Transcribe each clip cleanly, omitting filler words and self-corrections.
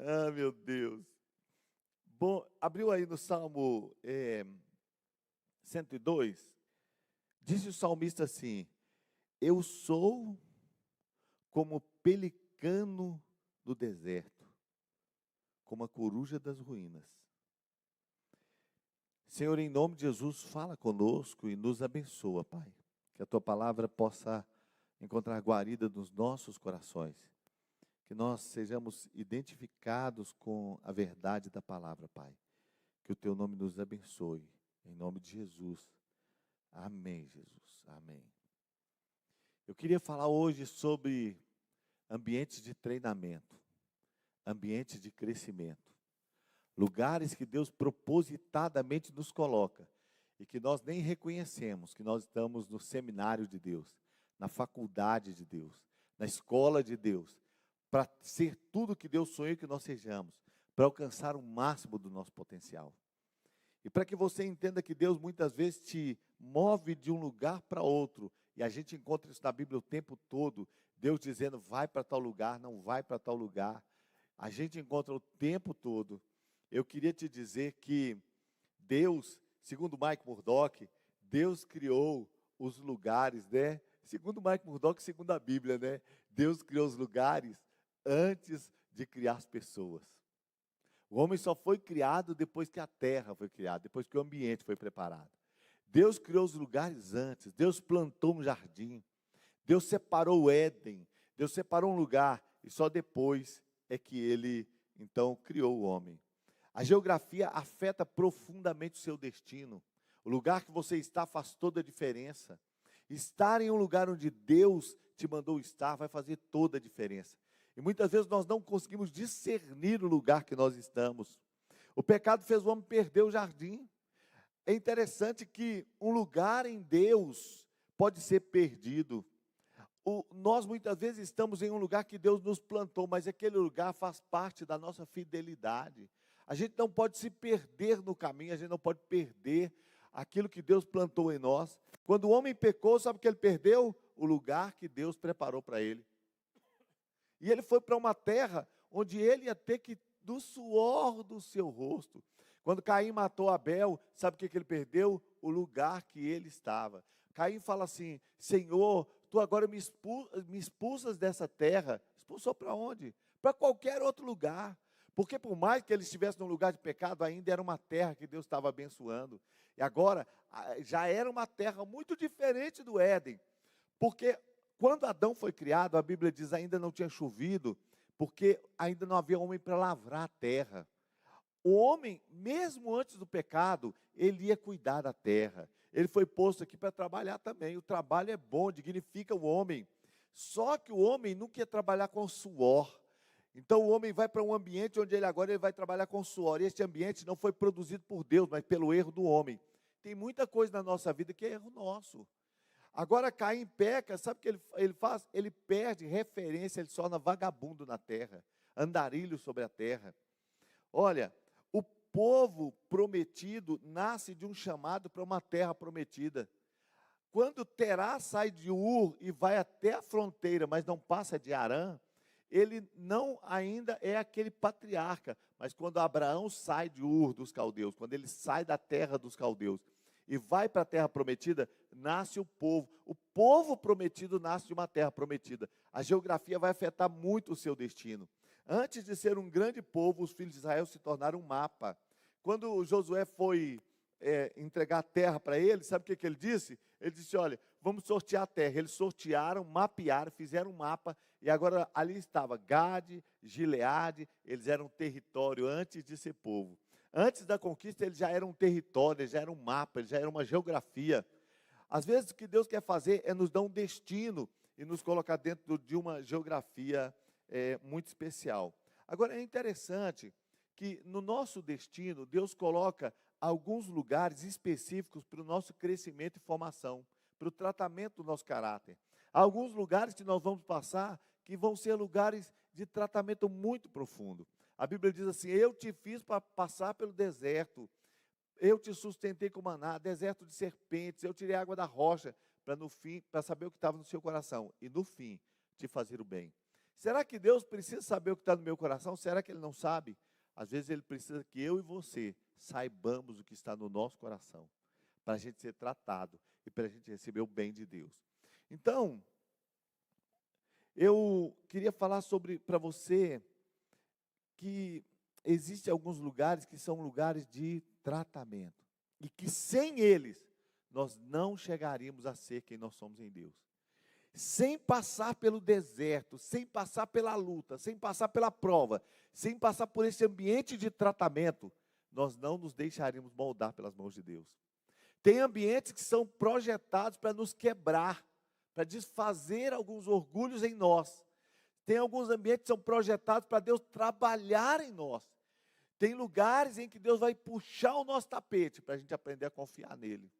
Ah, meu Deus. Bom, abriu aí no Salmo 102. Disse o salmista assim: Eu sou como pelicano do deserto, como a coruja das ruínas. Senhor, em nome de Jesus, fala conosco e nos abençoa, Pai. Que a Tua palavra possa encontrar guarida nos nossos corações. Que nós sejamos identificados com a verdade da palavra, Pai. Que o Teu nome nos abençoe. Em nome de Jesus. Amém, Jesus. Amém. Eu queria falar hoje sobre ambientes de treinamento, ambientes de crescimento. Lugares que Deus propositadamente nos coloca e que nós nem reconhecemos que nós estamos no seminário de Deus, na faculdade de Deus, na escola de Deus, para ser tudo que Deus sonhou que nós sejamos, para alcançar o máximo do nosso potencial. E para que você entenda que Deus muitas vezes te move de um lugar para outro, e a gente encontra isso na Bíblia o tempo todo, Deus dizendo vai para tal lugar, não vai para tal lugar, a gente encontra o tempo todo. Eu queria te dizer que Deus, segundo Mike Murdock, Deus criou os lugares, né? Segundo Mike Murdock, segundo a Bíblia, né? Deus criou os lugares antes de criar as pessoas. O homem só foi criado depois que a terra foi criada, depois que o ambiente foi preparado. Deus criou os lugares antes, Deus plantou um jardim, Deus separou o Éden, Deus separou um lugar, e só depois é que Ele, então, criou o homem. A geografia afeta profundamente o seu destino. O lugar que você está faz toda a diferença. Estar em um lugar onde Deus te mandou estar vai fazer toda a diferença. E muitas vezes nós não conseguimos discernir o lugar que nós estamos. O pecado fez o homem perder o jardim. É interessante que um lugar em Deus pode ser perdido. Nós muitas vezes estamos em um lugar que Deus nos plantou, mas aquele lugar faz parte da nossa fidelidade. A gente não pode se perder no caminho, a gente não pode perder aquilo que Deus plantou em nós. Quando o homem pecou, sabe o que ele perdeu? O lugar que Deus preparou para ele. E ele foi para uma terra onde ele ia ter que, do suor do seu rosto. Quando Caim matou Abel, sabe o que ele perdeu? O lugar que ele estava. Caim fala assim: Senhor, tu agora me expulsas dessa terra. Expulsou para onde? Para qualquer outro lugar. Porque por mais que ele estivesse num lugar de pecado, ainda era uma terra que Deus estava abençoando. E agora, já era uma terra muito diferente do Éden. Porque quando Adão foi criado, a Bíblia diz ainda não tinha chovido, porque ainda não havia homem para lavrar a terra. O homem, mesmo antes do pecado, ele ia cuidar da terra. Ele foi posto aqui para trabalhar também. O trabalho é bom, dignifica o homem. Só que o homem não quer trabalhar com suor. Então o homem vai para um ambiente onde ele vai trabalhar com suor. E este ambiente não foi produzido por Deus, mas pelo erro do homem. Tem muita coisa na nossa vida que é erro nosso. Agora Caim peca, sabe o que ele faz? Ele perde referência, ele se torna vagabundo na terra, andarilho sobre a terra. Olha, o povo prometido nasce de um chamado para uma terra prometida. Quando Terá sai de Ur e vai até a fronteira, mas não passa de Harã, ele não ainda é aquele patriarca, mas quando Abraão sai de Ur dos caldeus, quando ele sai da terra dos caldeus e vai para a terra prometida, nasce o povo. O povo prometido nasce de uma terra prometida. A geografia vai afetar muito o seu destino. Antes de ser um grande povo, os filhos de Israel se tornaram um mapa. Quando Josué foi entregar a terra para ele, sabe o que ele disse? Ele disse: olha, vamos sortear a terra. Eles sortearam, mapearam, fizeram um mapa, e agora ali estava Gade, Gileade, eles eram um território antes de ser povo. Antes da conquista, eles já eram um território, eles já eram um mapa, eles já eram uma geografia. Às vezes o que Deus quer fazer é nos dar um destino e nos colocar dentro de uma geografia muito especial. Agora é interessante que no nosso destino, Deus coloca alguns lugares específicos para o nosso crescimento e formação, para o tratamento do nosso caráter. Há alguns lugares que nós vamos passar que vão ser lugares de tratamento muito profundo. A Bíblia diz assim: eu te fiz para passar pelo deserto, eu te sustentei com maná, deserto de serpentes, eu tirei água da rocha, para no fim, para saber o que estava no seu coração, e no fim, te fazer o bem. Será que Deus precisa saber o que está no meu coração? Será que Ele não sabe? Às vezes Ele precisa que eu e você saibamos o que está no nosso coração, para a gente ser tratado e para a gente receber o bem de Deus. Então, eu queria falar para você que existem alguns lugares que são lugares de tratamento, e que sem eles, nós não chegaríamos a ser quem nós somos em Deus. Sem passar pelo deserto, sem passar pela luta, sem passar pela prova, sem passar por esse ambiente de tratamento, nós não nos deixaríamos moldar pelas mãos de Deus. Tem ambientes que são projetados para nos quebrar, para desfazer alguns orgulhos em nós. Tem alguns ambientes que são projetados para Deus trabalhar em nós. Tem lugares em que Deus vai puxar o nosso tapete para a gente aprender a confiar nele.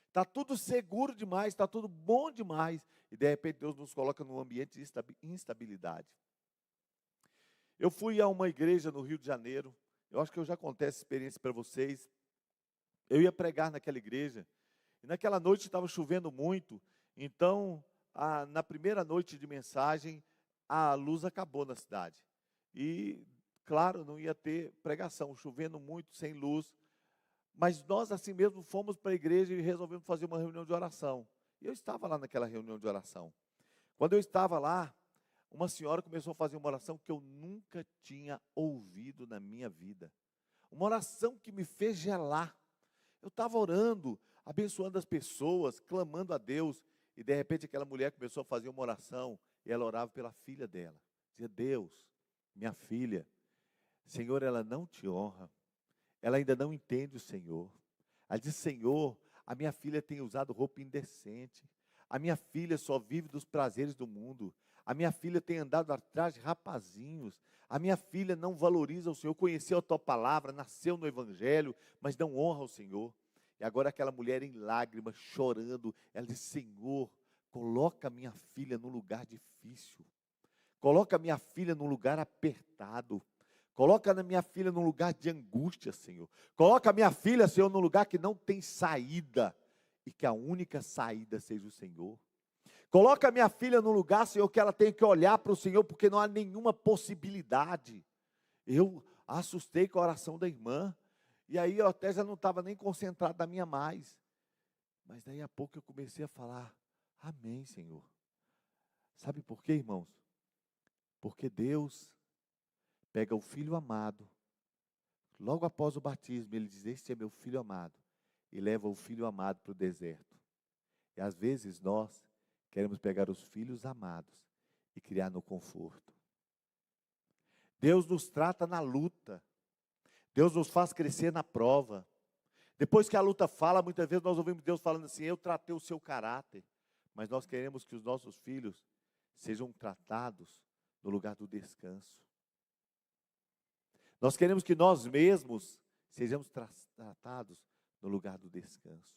Está tudo seguro demais, está tudo bom demais, e de repente Deus nos coloca num ambiente de instabilidade. Eu fui a uma igreja no Rio de Janeiro, eu acho que eu já contei essa experiência para vocês. Eu ia pregar naquela igreja, e naquela noite estava chovendo muito, então, na primeira noite de mensagem, a luz acabou na cidade. E, claro, não ia ter pregação, chovendo muito, sem luz. Mas nós, assim mesmo, fomos para a igreja e resolvemos fazer uma reunião de oração. E eu estava lá naquela reunião de oração. Quando eu estava lá, uma senhora começou a fazer uma oração que eu nunca tinha ouvido na minha vida. Uma oração que me fez gelar. Eu estava orando, abençoando as pessoas, clamando a Deus. E de repente aquela mulher começou a fazer uma oração. E ela orava pela filha dela. Dizia: Deus, minha filha, Senhor, ela não te honra. Ela ainda não entende o Senhor. Ela diz: Senhor, a minha filha tem usado roupa indecente. A minha filha só vive dos prazeres do mundo. A minha filha tem andado atrás de rapazinhos. A minha filha não valoriza o Senhor. Conheceu a tua palavra, nasceu no Evangelho, mas não honra o Senhor. E agora aquela mulher em lágrimas, chorando, ela diz: Senhor, coloca minha filha num lugar difícil. Coloca minha filha num lugar apertado. Coloca a minha filha num lugar de angústia, Senhor. Coloca a minha filha, Senhor, num lugar que não tem saída. E que a única saída seja o Senhor. Coloca a minha filha num lugar, Senhor, que ela tenha que olhar para o Senhor, porque não há nenhuma possibilidade. Eu assustei com a oração da irmã. E aí eu até já não estava nem concentrado na minha mais. Mas daí a pouco eu comecei a falar: amém, Senhor. Sabe por quê, irmãos? Porque Deus pega o filho amado, logo após o batismo, ele diz: este é meu filho amado, e leva o filho amado para o deserto. E às vezes nós queremos pegar os filhos amados e criar no conforto. Deus nos trata na luta, Deus nos faz crescer na prova. Depois que a luta fala, muitas vezes nós ouvimos Deus falando assim: eu tratei o seu caráter. Mas nós queremos que os nossos filhos sejam tratados no lugar do descanso. Nós queremos que nós mesmos sejamos tratados no lugar do descanso.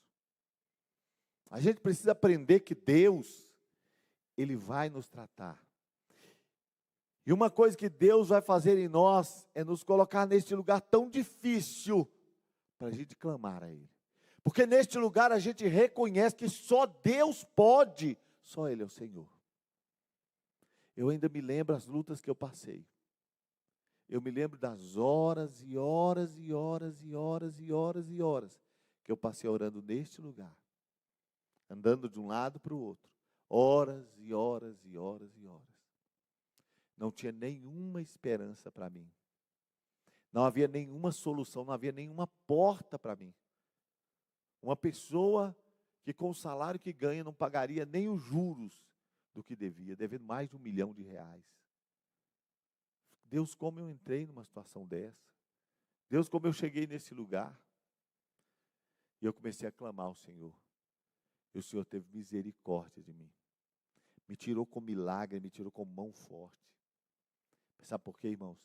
A gente precisa aprender que Deus, Ele vai nos tratar. E uma coisa que Deus vai fazer em nós é nos colocar neste lugar tão difícil para a gente clamar a Ele. Porque neste lugar a gente reconhece que só Deus pode, só Ele é o Senhor. Eu ainda me lembro as lutas que eu passei. Eu me lembro das horas e horas e horas e horas e horas e horas que eu passei orando neste lugar. Andando de um lado para o outro. Horas e horas e horas e horas. Não tinha nenhuma esperança para mim. Não havia nenhuma solução, não havia nenhuma porta para mim. Uma pessoa que com o salário que ganha não pagaria nem os juros do que devia, devendo mais de R$1 milhão. Deus, como eu entrei numa situação dessa. Deus, como eu cheguei nesse lugar. E eu comecei a clamar ao Senhor. E o Senhor teve misericórdia de mim. Me tirou com milagre, me tirou com mão forte. Sabe por quê, irmãos?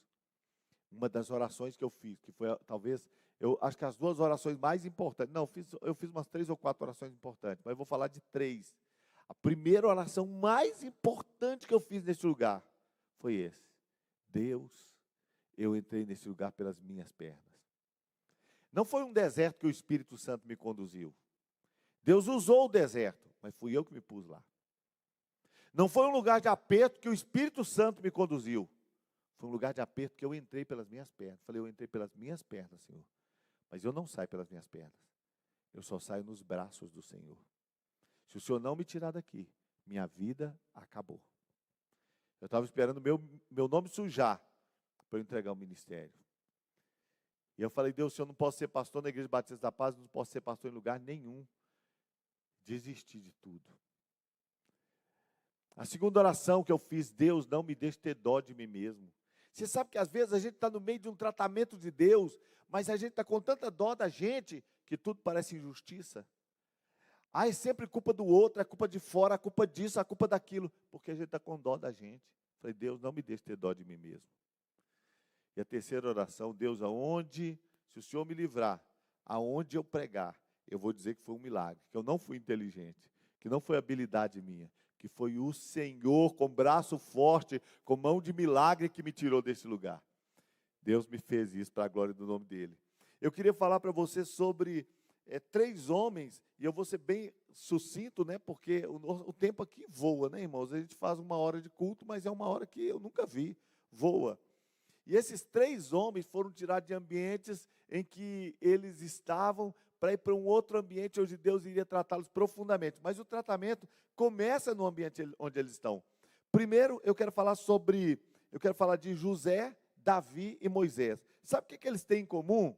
Uma das orações que eu fiz, que foi talvez, eu acho que as duas orações mais importantes, não, eu fiz umas 3 ou 4 orações importantes, mas eu vou falar de 3. A primeira oração mais importante que eu fiz nesse lugar foi esse: Deus, eu entrei nesse lugar pelas minhas pernas. Não foi um deserto que o Espírito Santo me conduziu. Deus usou o deserto, mas fui eu que me pus lá. Não foi um lugar de aperto que o Espírito Santo me conduziu. Foi um lugar de aperto que eu entrei pelas minhas pernas. Falei, eu entrei pelas minhas pernas, Senhor. Mas eu não saio pelas minhas pernas. Eu só saio nos braços do Senhor. Se o Senhor não me tirar daqui, minha vida acabou. Eu estava esperando meu nome sujar para eu entregar o ministério. E eu falei, Deus, se eu não posso ser pastor na Igreja Batista da Paz, não posso ser pastor em lugar nenhum. Desisti de tudo. A segunda oração que eu fiz, Deus, não me deixe ter dó de mim mesmo. Você sabe que às vezes a gente está no meio de um tratamento de Deus, mas a gente está com tanta dó da gente, que tudo parece injustiça. Ah, é sempre culpa do outro, é culpa de fora, é culpa disso, é culpa daquilo, porque a gente está com dó da gente. Falei, Deus, não me deixe ter dó de mim mesmo. E a terceira oração, Deus, se o Senhor me livrar, aonde eu pregar, eu vou dizer que foi um milagre, que eu não fui inteligente, que não foi habilidade minha, que foi o Senhor com braço forte, com mão de milagre que me tirou desse lugar. Deus me fez isso para a glória do nome dEle. Eu queria falar para você sobre 3 homens, e eu vou ser bem sucinto, né, porque o tempo aqui voa, né, irmãos? A gente faz 1 hora de culto, mas é 1 hora que eu nunca vi, voa. E esses 3 homens foram tirados de ambientes em que eles estavam para ir para um outro ambiente onde Deus iria tratá-los profundamente. Mas o tratamento começa no ambiente onde eles estão. Primeiro, eu quero falar de José, Davi e Moisés. Sabe o que eles têm em comum?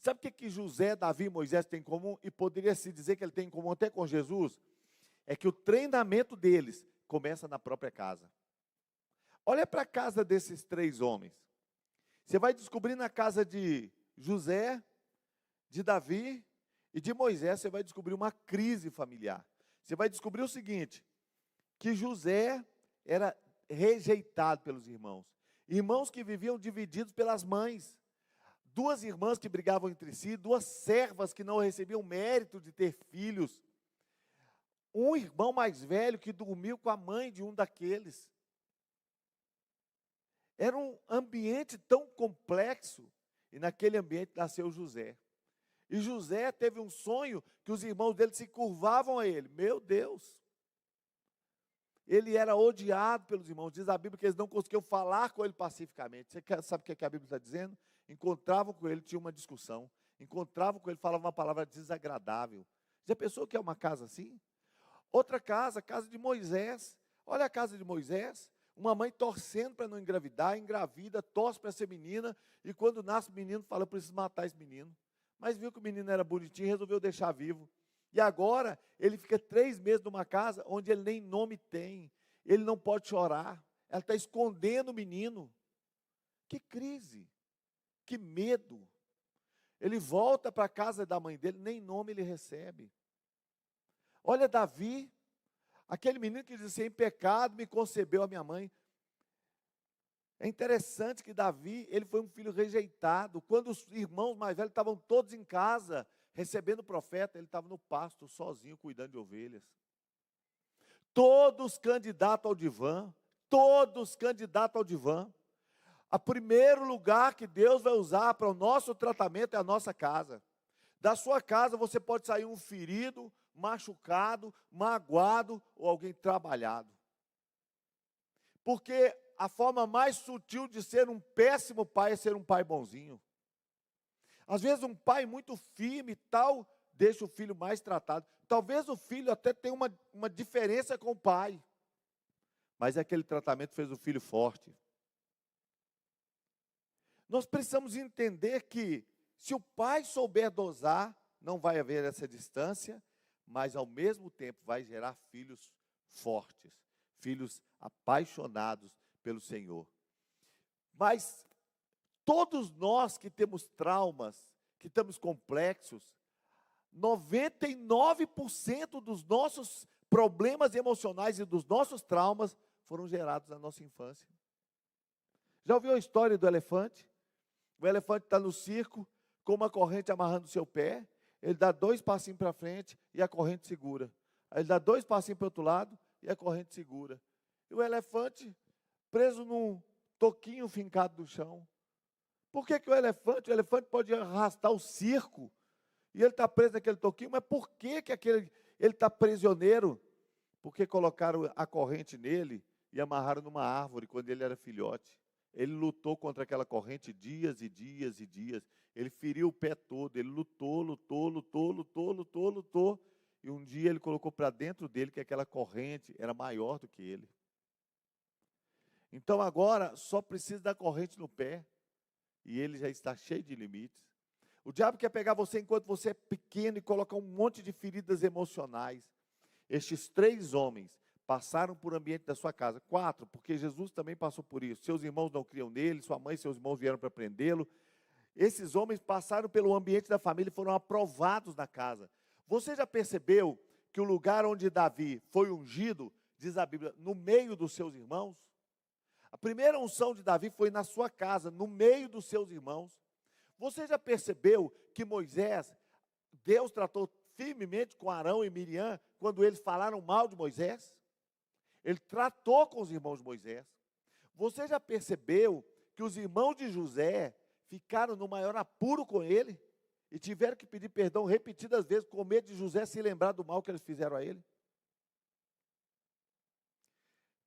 Sabe o que José, Davi e Moisés têm em comum? E poderia se dizer que ele tem em comum até com Jesus? É que o treinamento deles começa na própria casa. Olha para a casa desses 3 homens. Você vai descobrir na casa de José, de Davi e de Moisés, você vai descobrir uma crise familiar. Você vai descobrir o seguinte, que José era rejeitado pelos irmãos. Irmãos que viviam divididos pelas mães. 2 irmãs que brigavam entre si, 2 servas que não recebiam mérito de ter filhos. Um irmão mais velho que dormiu com a mãe de um daqueles. Era um ambiente tão complexo, e naquele ambiente nasceu José. E José teve um sonho que os irmãos dele se curvavam a ele. Meu Deus! Ele era odiado pelos irmãos. Diz a Bíblia que eles não conseguiam falar com ele pacificamente. Você sabe o que a Bíblia está dizendo? Encontravam com ele, tinha uma discussão. Encontravam com ele, falavam uma palavra desagradável. Já pensou que é uma casa assim? Outra casa, a casa de Moisés. Olha a casa de Moisés. Uma mãe torcendo para não engravidar, engravida, torce para ser menina, e quando nasce o menino, fala, eu preciso matar esse menino. Mas viu que o menino era bonitinho e resolveu deixar vivo. E agora, ele fica 3 meses numa casa onde ele nem nome tem. Ele não pode chorar. Ela está escondendo o menino. Que crise. Que medo. Ele volta para a casa da mãe dele, nem nome ele recebe. Olha Davi, aquele menino que diz assim, em pecado me concebeu a minha mãe. É interessante que Davi, ele foi um filho rejeitado. Quando os irmãos mais velhos estavam todos em casa, recebendo o profeta, ele estava no pasto, sozinho, cuidando de ovelhas. Todos candidatos ao divã, todos candidatos ao divã. O primeiro lugar que Deus vai usar para o nosso tratamento é a nossa casa. Da sua casa você pode sair um ferido, machucado, magoado ou alguém trabalhado. Porque a forma mais sutil de ser um péssimo pai é ser um pai bonzinho. Às vezes um pai muito firme e tal, deixa o filho mais tratado. Talvez o filho até tenha uma diferença com o pai. Mas aquele tratamento fez o filho forte. Nós precisamos entender que se o pai souber dosar, não vai haver essa distância, mas ao mesmo tempo vai gerar filhos fortes, filhos apaixonados pelo Senhor. Mas todos nós que temos traumas, que estamos complexos, 99% dos nossos problemas emocionais e dos nossos traumas foram gerados na nossa infância. Já ouviu a história do elefante? O elefante está no circo, com uma corrente amarrando o seu pé, ele dá 2 passinhos para frente e a corrente segura. Aí ele dá 2 passinhos para o outro lado e a corrente segura. E o elefante preso num toquinho fincado no chão. Por que o elefante pode arrastar o circo e ele está preso naquele toquinho, mas por que ele está prisioneiro? Porque colocaram a corrente nele e amarraram numa árvore quando ele era filhote. Ele lutou contra aquela corrente dias e dias e dias. Ele feriu o pé todo, ele lutou, lutou, lutou, lutou, lutou, lutou. E um dia ele colocou para dentro dele que aquela corrente era maior do que ele. Então agora só precisa da corrente no pé. E ele já está cheio de limites. O diabo quer pegar você enquanto você é pequeno e colocar um monte de feridas emocionais. Estes 3 homens passaram por ambiente da sua casa. 4, porque Jesus também passou por isso. Seus irmãos não criam nele, sua mãe e seus irmãos vieram para prendê-lo. Esses homens passaram pelo ambiente da família e foram aprovados na casa. Você já percebeu que o lugar onde Davi foi ungido, diz a Bíblia, no meio dos seus irmãos? A primeira unção de Davi foi na sua casa, no meio dos seus irmãos. Você já percebeu que Moisés, Deus tratou firmemente com Arão e Miriam, quando eles falaram mal de Moisés? Ele tratou com os irmãos de Moisés. Você já percebeu que os irmãos de José ficaram no maior apuro com ele? E tiveram que pedir perdão repetidas vezes, com medo de José se lembrar do mal que eles fizeram a ele?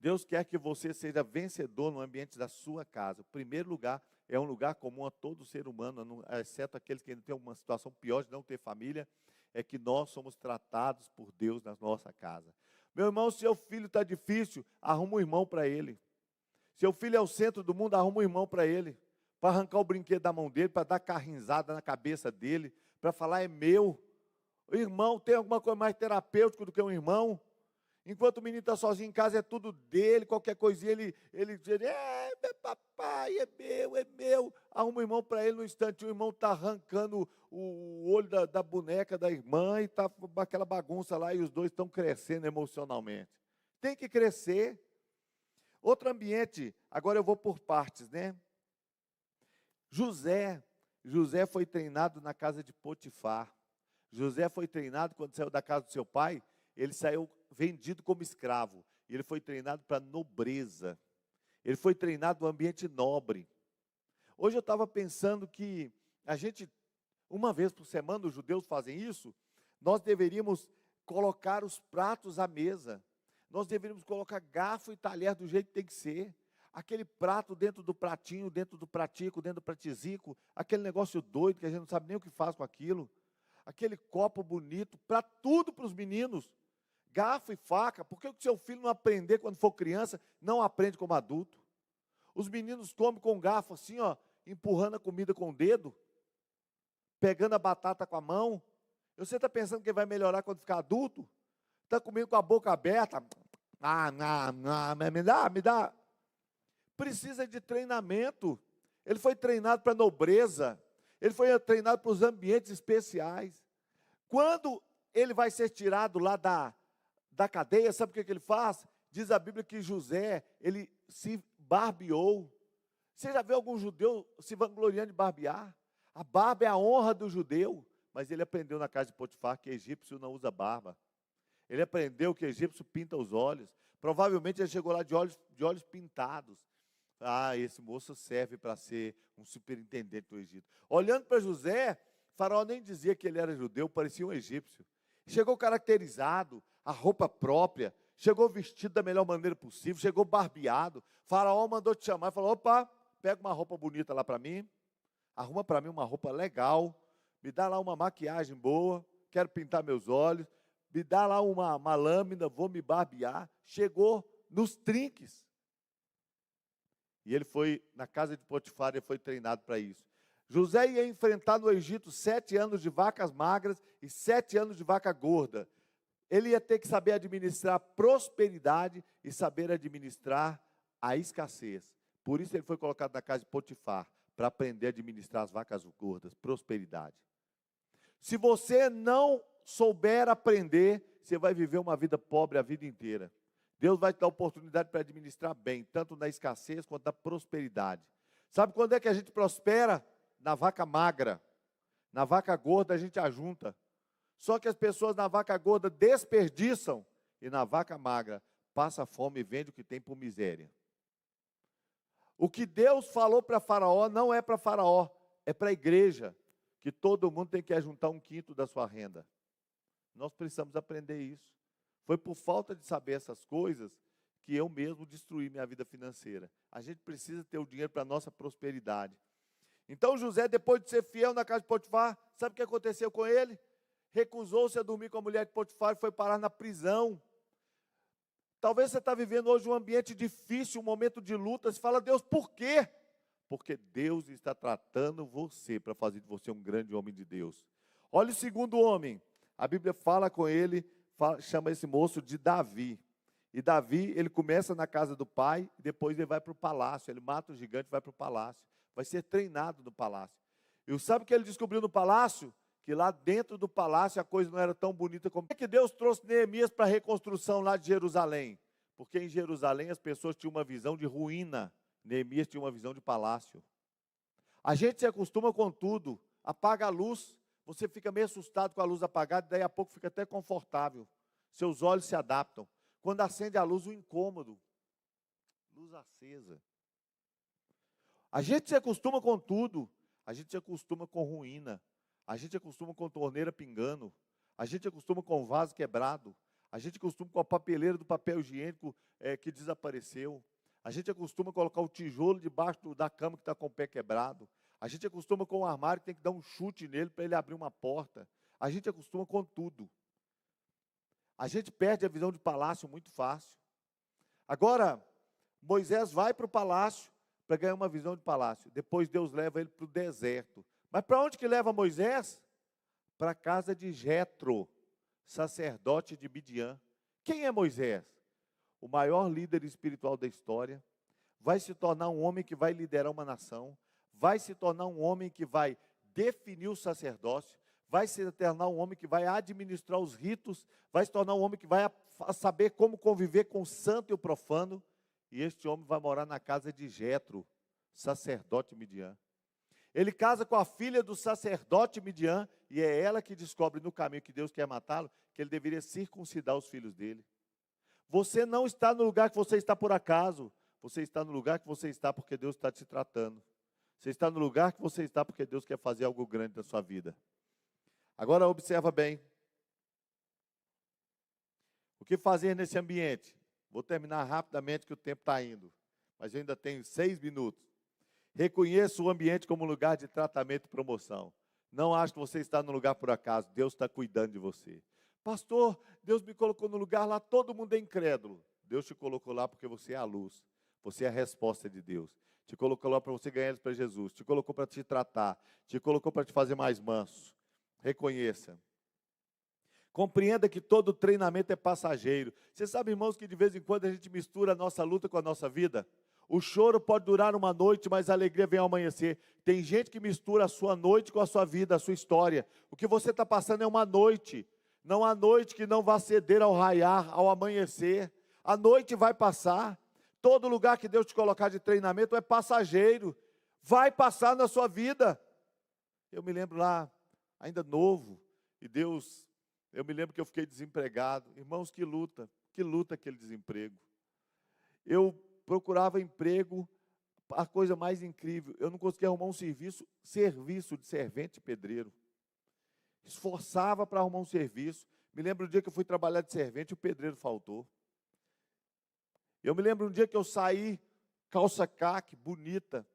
Deus quer que você seja vencedor no ambiente da sua casa. O primeiro lugar é um lugar comum a todo ser humano, exceto aqueles que ainda têm uma situação pior de não ter família, é que nós somos tratados por Deus na nossa casa. Meu irmão, se seu filho está difícil, arruma um irmão para ele. Seu filho é o centro do mundo, arruma um irmão para ele. Para arrancar o brinquedo da mão dele, para dar carrinzada na cabeça dele, para falar é meu. O irmão tem alguma coisa mais terapêutica do que um irmão? Enquanto o menino está sozinho em casa, é tudo dele, qualquer coisinha, ele diz, meu papai, é meu. Arruma um irmão para ele no instante, o irmão está arrancando o olho da boneca da irmã e está aquela bagunça lá e os dois estão crescendo emocionalmente. Tem que crescer. Outro ambiente, agora eu vou por partes, né? José foi treinado na casa de Potifar. José foi treinado quando saiu da casa do seu pai, ele saiu vendido como escravo. E ele foi treinado para nobreza. Ele foi treinado no ambiente nobre. Hoje eu estava pensando que a gente, uma vez por semana, os judeus fazem isso, nós deveríamos colocar os pratos à mesa. Nós deveríamos colocar garfo e talher do jeito que tem que ser. Aquele prato dentro do pratinho, dentro do pratico, dentro do pratizico, aquele negócio doido que a gente não sabe nem o que faz com aquilo. Aquele copo bonito, para tudo para os meninos. Garfo e faca, por que o seu filho não aprender quando for criança, não aprende como adulto? Os meninos comem com garfo assim, ó, empurrando a comida com o dedo, pegando a batata com a mão. Você está pensando que vai melhorar quando ficar adulto? Está comendo com a boca aberta. Me dá. Precisa de treinamento. Ele foi treinado para nobreza. Ele foi treinado para os ambientes especiais. Quando ele vai ser tirado lá da cadeia, sabe o que ele faz? Diz a Bíblia que José, ele se barbeou. Você já viu algum judeu se vangloriando de barbear? A barba é a honra do judeu. Mas ele aprendeu na casa de Potifar que egípcio não usa barba. Ele aprendeu que egípcio pinta os olhos. Provavelmente ele chegou lá de olhos pintados. Esse moço serve para ser um superintendente do Egito. Olhando para José, Faraó nem dizia que ele era judeu, parecia um egípcio. Chegou caracterizado, a roupa própria, chegou vestido da melhor maneira possível, chegou barbeado. Faraó mandou te chamar e falou, opa, pega uma roupa bonita lá para mim, arruma para mim uma roupa legal, me dá lá uma maquiagem boa, quero pintar meus olhos, me dá lá uma lâmina, vou me barbear. Chegou nos trinques. E ele foi, na casa de Potifar, ele foi treinado para isso. José ia enfrentar no Egito 7 anos de vacas magras e 7 anos de vaca gorda. Ele ia ter que saber administrar a prosperidade e saber administrar a escassez. Por isso ele foi colocado na casa de Potifar, para aprender a administrar as vacas gordas, prosperidade. Se você não souber aprender, você vai viver uma vida pobre a vida inteira. Deus vai te dar oportunidade para administrar bem, tanto na escassez quanto na prosperidade. Sabe quando é que a gente prospera? Na vaca magra. Na vaca gorda a gente ajunta. Só que as pessoas na vaca gorda desperdiçam e na vaca magra passa fome e vende o que tem por miséria. O que Deus falou para Faraó não é para Faraó, é para a igreja, que todo mundo tem que ajuntar 1/5 da sua renda. Nós precisamos aprender isso. Foi por falta de saber essas coisas que eu mesmo destruí minha vida financeira. A gente precisa ter o dinheiro para a nossa prosperidade. Então José, depois de ser fiel na casa de Potifar, sabe o que aconteceu com ele? Recusou-se a dormir com a mulher de Potifar e foi parar na prisão. Talvez você está vivendo hoje um ambiente difícil, um momento de luta. Você fala, Deus, por quê? Porque Deus está tratando você para fazer de você um grande homem de Deus. Olha o segundo homem. A Bíblia fala com ele, chama esse moço de Davi. E Davi, ele começa na casa do pai, e depois ele vai para o palácio. Ele mata o gigante e vai para o palácio. Vai ser treinado no palácio. E sabe o que ele descobriu no palácio? Que lá dentro do palácio a coisa não era tão bonita como... Por que Deus trouxe Neemias para a reconstrução lá de Jerusalém? Porque em Jerusalém as pessoas tinham uma visão de ruína. Neemias tinha uma visão de palácio. A gente se acostuma com tudo. Apaga a luz, você fica meio assustado com a luz apagada, daí a pouco fica até confortável. Seus olhos se adaptam. Quando acende a luz, o incômodo. Luz acesa. A gente se acostuma com tudo. A gente se acostuma com ruína. A gente se acostuma com torneira pingando. A gente se acostuma com vaso quebrado. A gente se acostuma com a papeleira do papel higiênico que desapareceu. A gente acostuma colocar o tijolo debaixo da cama que está com o pé quebrado. A gente acostuma com o armário que tem que dar um chute nele para ele abrir uma porta. A gente acostuma com tudo. A gente perde a visão de palácio muito fácil. Agora, Moisés vai para o palácio para ganhar uma visão de palácio. Depois Deus leva ele para o deserto. Mas para onde que leva Moisés? Para a casa de Jetro, sacerdote de Midian. Quem é Moisés? O maior líder espiritual da história. Vai se tornar um homem que vai liderar uma nação. Vai se tornar um homem que vai definir o sacerdócio. Vai se tornar um homem que vai administrar os ritos. Vai se tornar um homem que vai saber como conviver com o santo e o profano. E este homem vai morar na casa de Jetro, sacerdote Midian. Ele casa com a filha do sacerdote Midian, e é ela que descobre no caminho que Deus quer matá-lo, que ele deveria circuncidar os filhos dele. Você não está no lugar que você está por acaso, você está no lugar que você está porque Deus está te tratando. Você está no lugar que você está porque Deus quer fazer algo grande na sua vida. Agora observa bem. O que fazer nesse ambiente? Vou terminar rapidamente que o tempo está indo, mas eu ainda tenho 6 minutos. Reconheça o ambiente como lugar de tratamento e promoção. Não ache que você está no lugar por acaso. Deus está cuidando de você. Pastor, Deus me colocou no lugar lá, todo mundo é incrédulo. Deus te colocou lá porque você é a luz. Você é a resposta de Deus. Te colocou lá para você ganhar eles para Jesus. Te colocou para te tratar. Te colocou para te fazer mais manso. Reconheça. Compreenda que todo treinamento é passageiro. Você sabe, irmãos, que de vez em quando a gente mistura a nossa luta com a nossa vida? O choro pode durar uma noite, mas a alegria vem ao amanhecer. Tem gente que mistura a sua noite com a sua vida, a sua história. O que você está passando é uma noite. Não há noite que não vá ceder ao raiar, ao amanhecer. A noite vai passar. Todo lugar que Deus te colocar de treinamento é passageiro. Vai passar na sua vida. Eu me lembro lá, ainda novo, e Deus... Eu me lembro que eu fiquei desempregado. Irmãos, que luta aquele desemprego. Eu procurava emprego, a coisa mais incrível, eu não conseguia arrumar um serviço de servente pedreiro. Esforçava para arrumar um serviço. Me lembro um dia que eu fui trabalhar de servente e o pedreiro faltou. Eu me lembro um dia que eu saí, calça caque, bonita,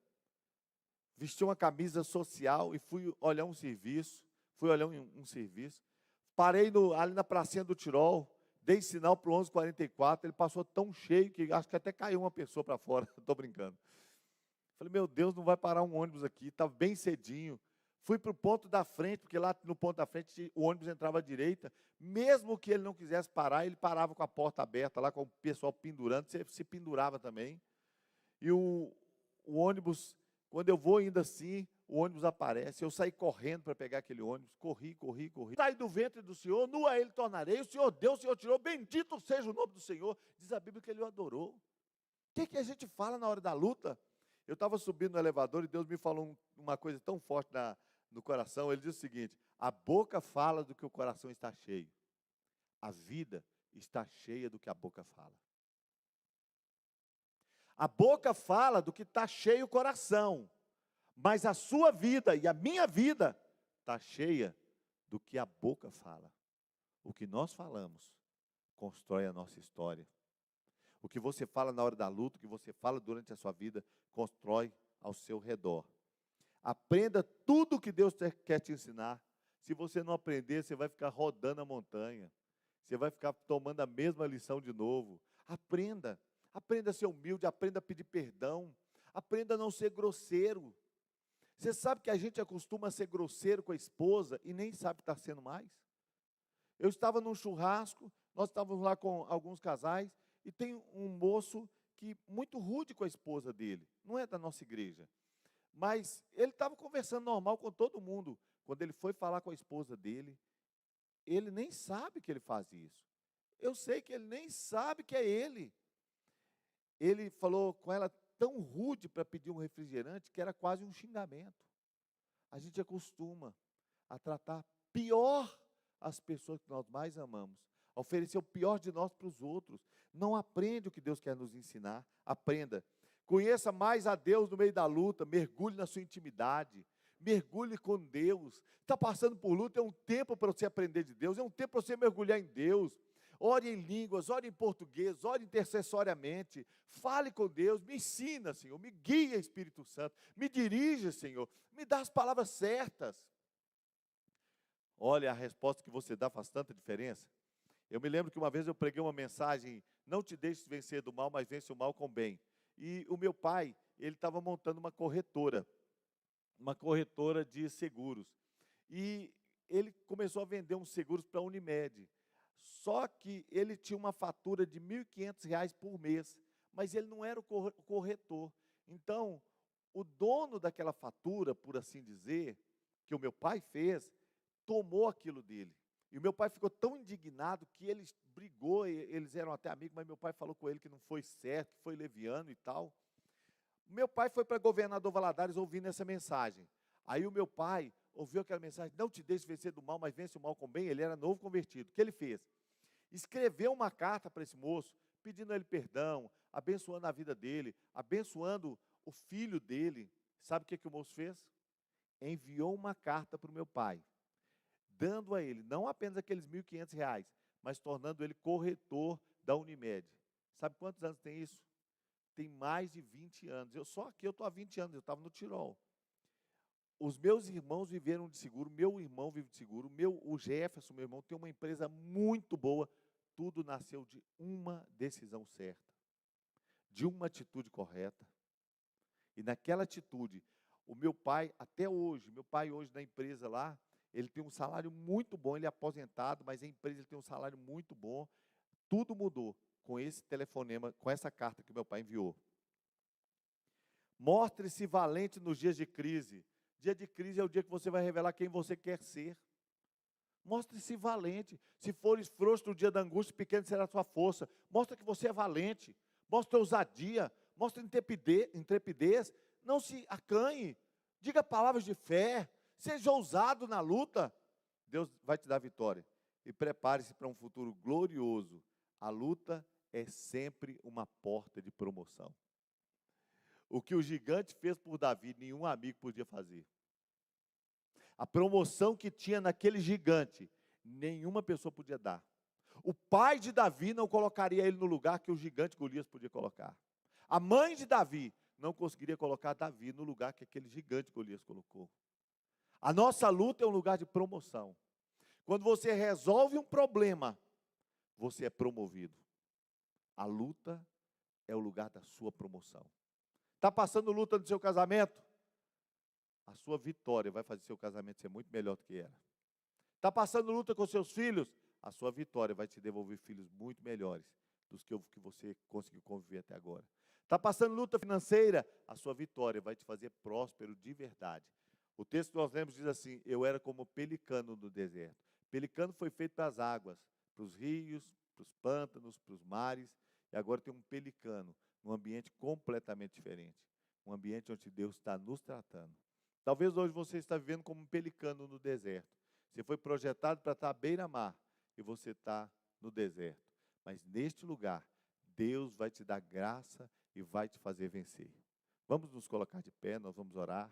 vesti uma camisa social e fui olhar um serviço. Parei ali na pracinha do Tirol, dei sinal para o 1144, ele passou tão cheio que acho que até caiu uma pessoa para fora, estou brincando. Falei, meu Deus, não vai parar um ônibus aqui, estava bem cedinho. Fui para o ponto da frente, porque lá no ponto da frente o ônibus entrava à direita. Mesmo que ele não quisesse parar, ele parava com a porta aberta, lá com o pessoal pendurando, você se pendurava também. E o ônibus, quando eu vou indo assim, o ônibus aparece, eu saí correndo para pegar aquele ônibus, corri. Saí do ventre do Senhor, nu a Ele tornarei, o Senhor deu, o Senhor tirou, bendito seja o nome do Senhor. Diz a Bíblia que Ele o adorou. O que a gente fala na hora da luta? Eu estava subindo no elevador e Deus me falou uma coisa tão forte no coração. Ele disse o seguinte, a boca fala do que o coração está cheio. A vida está cheia do que a boca fala. A boca fala do que está cheio o coração. Mas a sua vida e a minha vida está cheia do que a boca fala. O que nós falamos constrói a nossa história. O que você fala na hora da luta, o que você fala durante a sua vida, constrói ao seu redor. Aprenda tudo o que Deus quer te ensinar. Se você não aprender, você vai ficar rodando a montanha. Você vai ficar tomando a mesma lição de novo. Aprenda. Aprenda a ser humilde, aprenda a pedir perdão. Aprenda a não ser grosseiro. Você sabe que a gente acostuma a ser grosseiro com a esposa e nem sabe que está sendo mais? Eu estava num churrasco, nós estávamos lá com alguns casais, e tem um moço que muito rude com a esposa dele, não é da nossa igreja, mas ele estava conversando normal com todo mundo. Quando ele foi falar com a esposa dele, ele nem sabe que ele faz isso. Eu sei que ele nem sabe que é ele. Ele falou com ela tão rude para pedir um refrigerante que era quase um xingamento. A gente acostuma a tratar pior as pessoas que nós mais amamos, a oferecer o pior de nós para os outros. Não aprende o que Deus quer nos ensinar, aprenda. Conheça mais a Deus no meio da luta, mergulhe na sua intimidade, mergulhe com Deus. Está passando por luta, é um tempo para você aprender de Deus, é um tempo para você mergulhar em Deus. Ore em línguas, ore em português, ore intercessoriamente, fale com Deus, me ensina, Senhor, me guia, Espírito Santo, me dirige, Senhor, me dá as palavras certas. Olha, a resposta que você dá faz tanta diferença. Eu me lembro que uma vez eu preguei uma mensagem, não te deixes vencer do mal, mas vence o mal com o bem. E o meu pai, ele estava montando uma corretora de seguros. E ele começou a vender uns seguros para a Unimed. Só que ele tinha uma fatura de R$ 1.500 por mês, mas ele não era o corretor. Então, o dono daquela fatura, por assim dizer, que o meu pai fez, tomou aquilo dele. E o meu pai ficou tão indignado que ele brigou, eles eram até amigos, mas meu pai falou com ele que não foi certo, que foi leviano e tal. Meu pai foi para Governador Valadares ouvindo essa mensagem. Aí o meu pai ouviu aquela mensagem, não te deixe vencer do mal, mas vence o mal com o bem. Ele era novo convertido. O que ele fez? Escreveu uma carta para esse moço, pedindo a ele perdão, abençoando a vida dele, abençoando o filho dele. Sabe o que o moço fez? Enviou uma carta para o meu pai, dando a ele, não apenas aqueles R$ 1.500, mas tornando ele corretor da Unimed. Sabe quantos anos tem isso? Tem mais de 20 anos. Eu estou há 20 anos, eu estava no Tirol. Os meus irmãos viveram de seguro, meu irmão vive de seguro, o Jefferson, meu irmão, tem uma empresa muito boa. Tudo nasceu de uma decisão certa, de uma atitude correta. E naquela atitude, o meu pai, até hoje, na empresa lá, ele tem um salário muito bom, ele é aposentado, mas a empresa ele tem um salário muito bom. Tudo mudou com esse telefonema, com essa carta que meu pai enviou. Mostre-se valente nos dias de crise. Dia de crise é o dia que você vai revelar quem você quer ser. Mostre-se valente. Se fores frouxo no dia da angústia, pequena será a sua força. Mostra que você é valente. Mostre ousadia. Mostre intrepidez. Não se acanhe. Diga palavras de fé. Seja ousado na luta. Deus vai te dar vitória. E prepare-se para um futuro glorioso. A luta é sempre uma porta de promoção. O que o gigante fez por Davi, nenhum amigo podia fazer. A promoção que tinha naquele gigante, nenhuma pessoa podia dar. O pai de Davi não colocaria ele no lugar que o gigante Golias podia colocar. A mãe de Davi não conseguiria colocar Davi no lugar que aquele gigante Golias colocou. A nossa luta é um lugar de promoção. Quando você resolve um problema, você é promovido. A luta é o lugar da sua promoção. Está passando luta no seu casamento? A sua vitória vai fazer seu casamento ser muito melhor do que era. Está passando luta com seus filhos? A sua vitória vai te devolver filhos muito melhores dos que você conseguiu conviver até agora. Está passando luta financeira? A sua vitória vai te fazer próspero de verdade. O texto que nós lemos diz assim, eu era como pelicano no deserto. Pelicano foi feito para as águas, para os rios, para os pântanos, para os mares, e agora tem um pelicano, num ambiente completamente diferente. Um ambiente onde Deus está nos tratando. Talvez hoje você está vivendo como um pelicano no deserto. Você foi projetado para estar à beira-mar e você está no deserto. Mas neste lugar, Deus vai te dar graça e vai te fazer vencer. Vamos nos colocar de pé, nós vamos orar.